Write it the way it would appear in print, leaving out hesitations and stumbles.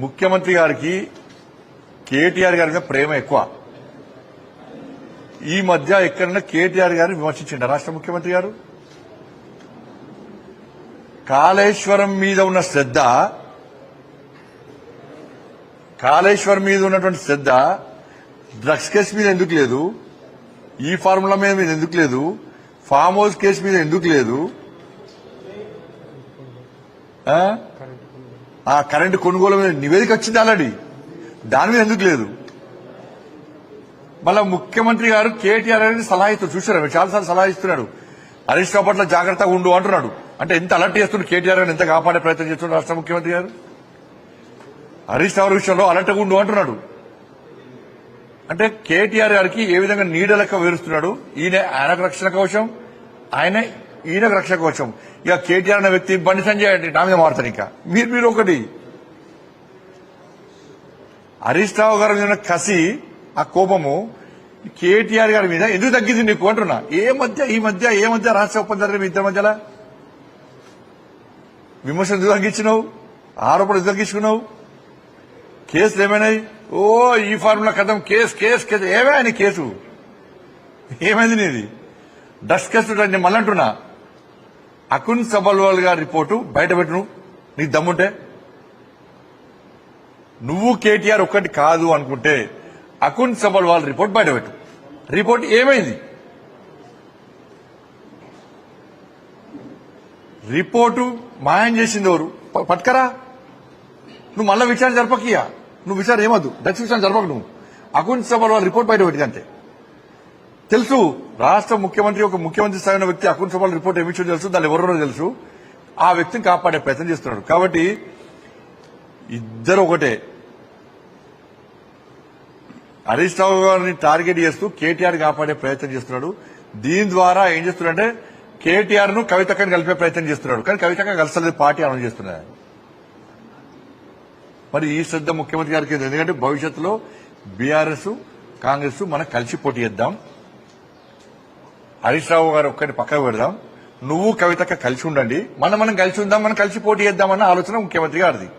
ముఖ్యమంత్రి గారికి కేటీఆర్ గారి మీద ప్రేమ ఎక్కువ. ఈ మధ్య ఎక్కడన్నా కేటీఆర్ గారిని విమర్శించిండ రాష్ట్ర ముఖ్యమంత్రి గారు? కాళేశ్వరం మీద ఉన్న శ్రద్ధ, కాళేశ్వరం మీద ఉన్నటువంటి శ్రద్ధ డ్రగ్స్ కేసు మీద ఎందుకు లేదు? ఈ ఫార్ములా మీద ఎందుకు లేదు? ఫామ్ హౌస్ కేసు మీద ఎందుకు లేదు? ఆ కరెంటు కొనుగోలు మీద నివేదిక వచ్చింది ఆల్రెడీ, దాని మీద ఎందుకు లేదు? మళ్ళా ముఖ్యమంత్రి గారు కేటీఆర్ అనేది సలహా ఇస్తారు, చూసారా? చాలాసార్లు సలహా ఇస్తున్నాడు, హరీష్ రావు పట్ల జాగ్రత్తగా ఉండు అంటున్నాడు. అంటే ఎంత అలర్ట్ చేస్తున్నాడు కేటీఆర్ గారు, ఎంత కాపాడే ప్రయత్నం చేస్తున్నాడు రాష్ట్ర ముఖ్యమంత్రి గారు. హరీష్ రావు విషయంలో అలర్ట్గా ఉండు అంటున్నాడు. అంటే కేటీఆర్ గారికి ఏ విధంగా నీడ లెక్క వివరిస్తున్నాడు. ఆయనకు రక్షణ కవచం, ఈయనకు రక్షణ కవచం. ఇక కేటీఆర్ అనే వ్యక్తి బండి సంజయ్ అంటే నా మీద మారుతారు. ఇంకా మీరు ఒకటి, హరీష్ రావు గారి మీద కసి, ఆ కోపము కేటీఆర్ గారి మీద ఎందుకు తగ్గింది నీకు అంటున్నా. ఈ మధ్య రాష్ట్ర ఒప్పందం జరిగిన ఇద్దరి మధ్యలో విమర్శలు ఎందుకు తగ్గించినావు? ఆరోపణలు ఎందుకు తగ్గించుకున్నావు? కేసులు ఏమైనాయి? ఈ ఫార్ములా కథం, కేసు ఏమైనా కేసు ఏమైంది నీది? డస్ట్ కేసు నేను మళ్ళీ అంటున్నా, అకున్ సబల్వాల్ గారి రిపోర్టు బయటపెట్టు నీకు దమ్ముంటే. నువ్వు కేటీఆర్ ఒక్కటి కాదు అనుకుంటే అకున్ సబల్వాల్ రిపోర్ట్ బయటపెట్టు. రిపోర్ట్ ఏమైంది? రిపోర్టు మాయం చేసింది ఎవరు? పట్టుకరా. నువ్వు మళ్ళా విచారణ జరపకియా, నువ్వు విచారణ ఏమద్దు, దక్ష విచారణ జరపకు. నువ్వు అకున్ సబల్వాల్ రిపోర్ట్ బయటపెట్టి అంతే. తెలుసు, రాష్ట్ర ముఖ్యమంత్రి ఒక ముఖ్యమంత్రి స్థాయి వ్యక్తి అకున్ సబల్వాల్ రిపోర్ట్ ఏమిచ్చో తెలుసు, దాన్ని ఎవరో తెలుసు. ఆ వ్యక్తిని కాపాడే ప్రయత్నం చేస్తున్నాడు. కాబట్టి ఇద్దరు ఒకటే. హరీష్ రావు గారిని టార్గెట్ చేస్తూ కేటీఆర్ కాపాడే ప్రయత్నం చేస్తున్నాడు. దీని ద్వారా ఏం చేస్తున్నాడంటే కేటీఆర్ ను కవితక్కని కలిపే ప్రయత్నం చేస్తున్నాడు. కానీ కవితక్క కలిసలేదు, పార్టీ అనౌన్స్ చేస్తున్నాడు. మరి ఈ శ్రద్ధ ముఖ్యమంత్రి గారికి, ఎందుకంటే భవిష్యత్తులో బీఆర్ఎస్ కాంగ్రెస్ మనం కలిసి పోటీ చేద్దాం, హరీష్ రావు గారు ఒక్కరిని పక్కకు పెడదాం, నువ్వు కవితక్క కలిసి ఉండండి, మనం కలిసి ఉందాం, మనం కలిసి పోటీ చేద్దామన్న ఆలోచన ముఖ్యమంత్రి గారిది.